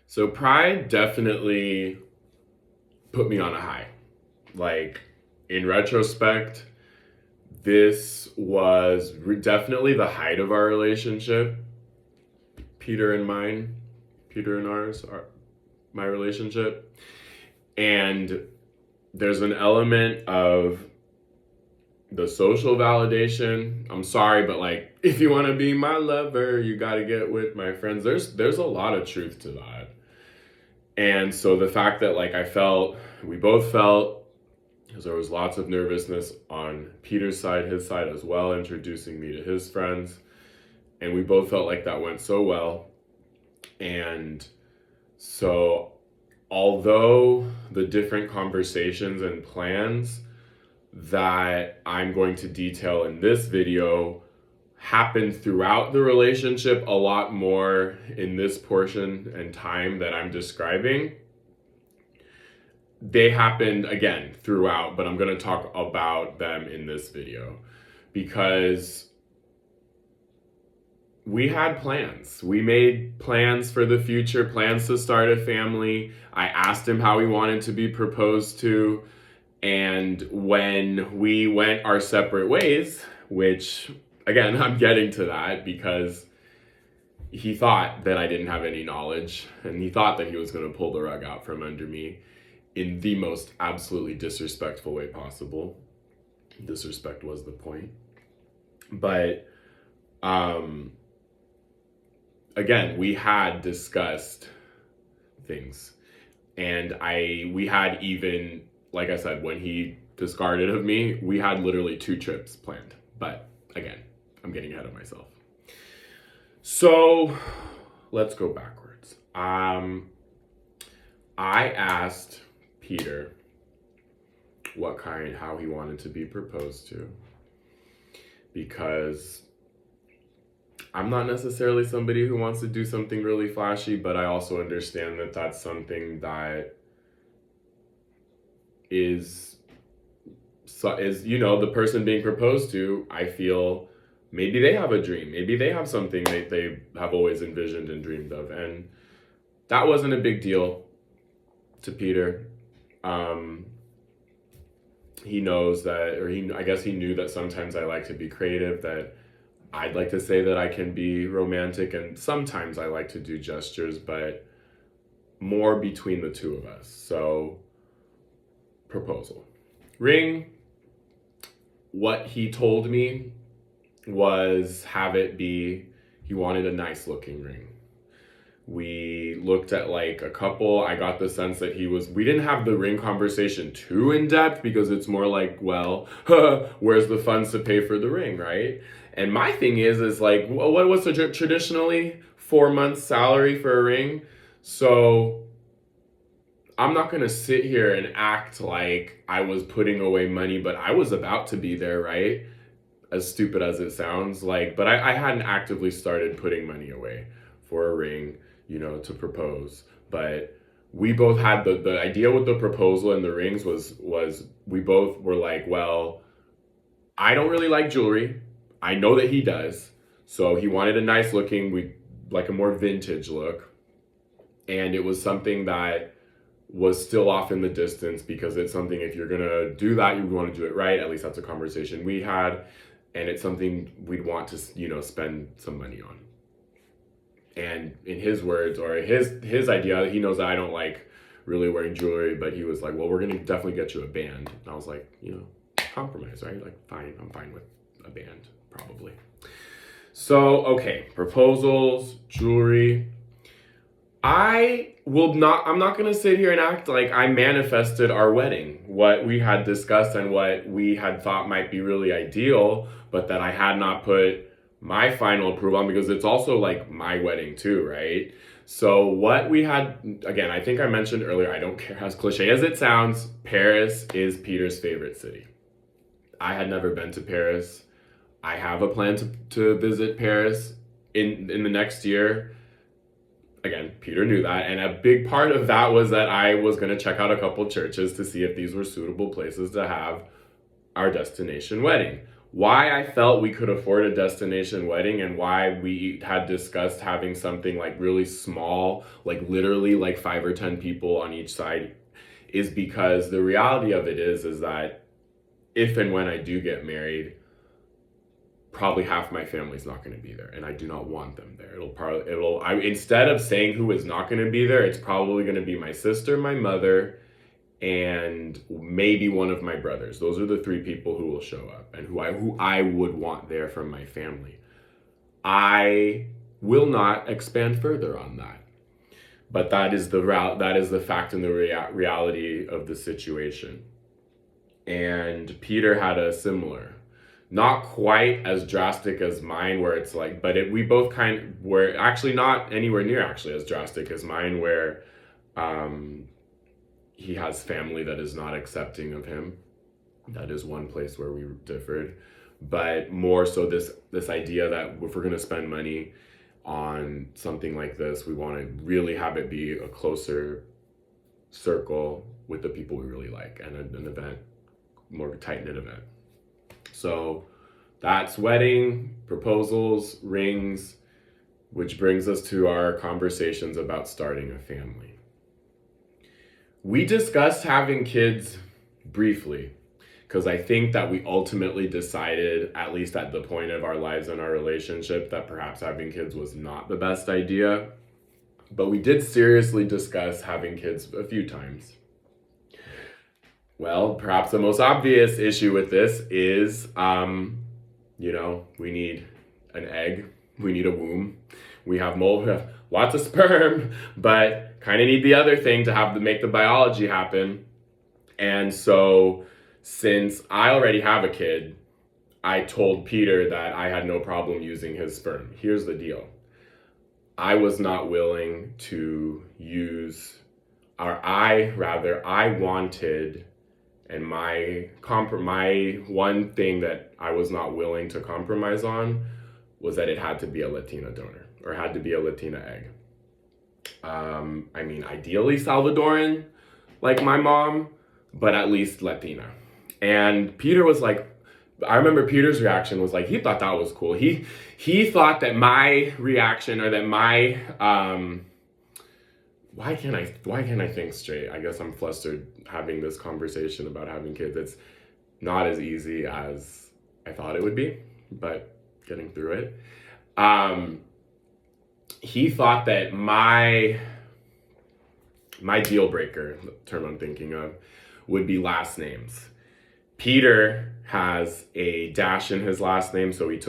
So Pride definitely put me on a high. Like, in retrospect, this was definitely the height of our relationship. Peter and mine, Peter and my relationship. And there's an element of the social validation. I'm sorry, but like, if you want to be my lover, you got to get with my friends. There's a lot of truth to that. And so the fact that like we both felt, because there was lots of nervousness on Peter's side, his side as well, introducing me to his friends. And we both felt like that went so well. And so, although the different conversations and plans that I'm going to detail in this video happened throughout the relationship, a lot more in this portion and time that I'm describing, they happened again throughout, but I'm going to talk about them in this video because we had plans. We made plans for the future, plans to start a family. I asked him how he wanted to be proposed to. And when we went our separate ways, which again, I'm getting to that because he thought that I didn't have any knowledge and he thought that he was going to pull the rug out from under me in the most absolutely disrespectful way possible. Disrespect was the point. But again, we had discussed things, and we had even, like I said, when he discarded of me, we had literally 2 trips planned. But again, I'm getting ahead of myself. So let's go backwards. I asked Peter how he wanted to be proposed to, because I'm not necessarily somebody who wants to do something really flashy, but I also understand that that's something that is the person being proposed to, I feel maybe they have a dream, maybe they have something they have always envisioned and dreamed of, and that wasn't a big deal to Peter. He knows that, or I guess he knew that sometimes I like to be creative, that I'd like to say that I can be romantic, and sometimes I like to do gestures, but more between the two of us. So, proposal. Ring, what he told me was have it be, he wanted a nice looking ring. We looked at like a couple. I got the sense that we didn't have the ring conversation too in depth because it's more like, well, where's the funds to pay for the ring, right? And my thing is like, what was traditionally 4 months salary for a ring? So I'm not going to sit here and act like I was putting away money, but I was about to be there, right? As stupid as it sounds, like, but I hadn't actively started putting money away for a ring, to propose. But we both had the idea with the proposal and the rings was we both were like, well, I don't really like jewelry. I know that he does. So he wanted a nice looking, like a more vintage look. And it was something that was still off in the distance because it's something, if you're going to do that, you want to do it right. At least that's a conversation we had. And it's something we'd want to, spend some money on. And in his words, or his idea, he knows that I don't like really wearing jewelry, but he was like, well, we're going to definitely get you a band. And I was like, compromise, right? Like, fine, I'm fine with a band, probably. So, okay, proposals, jewelry. I'm not going to sit here and act like I manifested our wedding, what we had discussed and what we had thought might be really ideal, but that I had not put my final approval on, because it's also like my wedding too, right? So what we had, again, I think I mentioned earlier, I don't care, as cliche as it sounds, Paris is Peter's favorite city. I had never been to Paris. I have a plan to visit Paris in the next year. Again, Peter knew that, and a big part of that was that I was going to check out a couple churches to see if these were suitable places to have our destination wedding. why I felt we could afford a destination wedding and why we had discussed having something like really small, like literally like 5 or 10 people on each side, is because the reality of it is that if and when I do get married, probably half my family's not going to be there, and I do not want them there. Instead of saying who is not going to be there, it's probably going to be my sister, my mother, and maybe one of my brothers. Those are the 3 people who will show up and who I would want there from my family. I will not expand further on that. But that is the fact and the reality of the situation. And Peter had a similar, not quite as drastic as mine, where it's like, we both were actually not anywhere near actually as drastic as mine, where he has family that is not accepting of him. That is one place where we differed. But more so this idea that if we're going to spend money on something like this, we want to really have it be a closer circle with the people we really like, and an event, more tight-knit event. So that's wedding, proposals, rings, which brings us to our conversations about starting a family. We discussed having kids briefly, because I think that we ultimately decided, at least at the point of our lives and our relationship, that perhaps having kids was not the best idea. But we did seriously discuss having kids a few times. Well, perhaps the most obvious issue with this is, we need an egg, we need a womb, we have lots of sperm, but kind of need the other thing to make the biology happen. And so, since I already have a kid, I told Peter that I had no problem using his sperm. Here's the deal. I was not willing to I wanted, and my one thing that I was not willing to compromise on was that it had to be a Latina donor, or had to be a Latina egg. Ideally Salvadoran, like my mom, but at least Latina. And Peter was like, I remember Peter's reaction was like, he thought that was cool. He thought that my reaction, or that my, why can't I think straight? I guess I'm flustered having this conversation about having kids. It's not as easy as I thought it would be, but getting through it. He thought that my deal breaker, the term I'm thinking of, would be last names. Peter has a dash in his last name, so he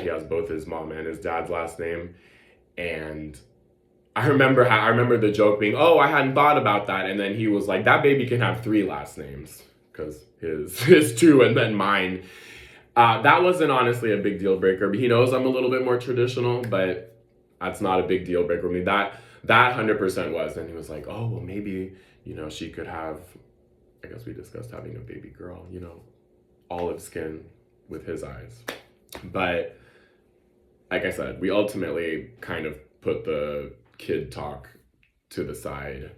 has both his mom and his dad's last name. And I remember the joke being, oh, I hadn't thought about that. And then he was like, that baby can have 3 last names, because his 2 and then mine. That wasn't honestly a big deal breaker, but he knows I'm a little bit more traditional, but that's not a big deal breaker for me. That 100% was. And he was like, oh, well, maybe, she could have, I guess we discussed having a baby girl, olive skin with his eyes. But like I said, we ultimately kind of put the kid talk to the side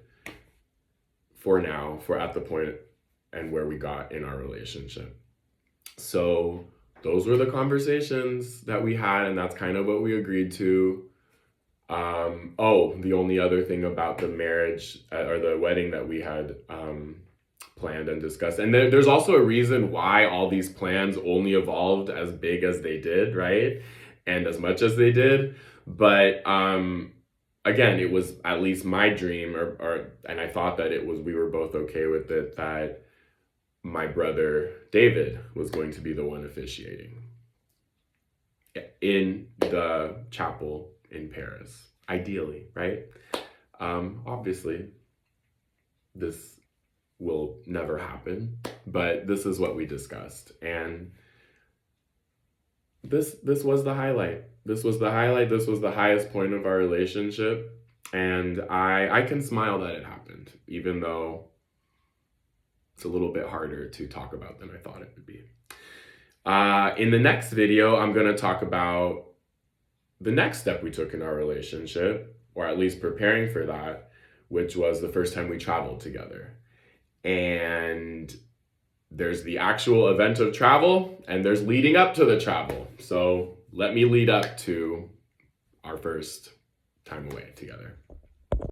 for now, for at the point and where we got in our relationship. So those were the conversations that we had, and that's kind of what we agreed to. The only other thing about the marriage or the wedding that we had planned and discussed, and there's also a reason why all these plans only evolved as big as they did, right? And as much as they did. But again, it was at least my dream, and I thought that we were both okay with it, that my brother David was going to be the one officiating in the chapel in Paris, ideally, right? Obviously, this will never happen, but this is what we discussed, and this was the highlight. This was the highlight. This was the highest point of our relationship, and I can smile that it happened, even though it's a little bit harder to talk about than I thought it would be. In the next video, I'm going to talk about the next step we took in our relationship, or at least preparing for that, which was the first time we traveled together. And there's the actual event of travel, and there's leading up to the travel. So let me lead up to our first time away together.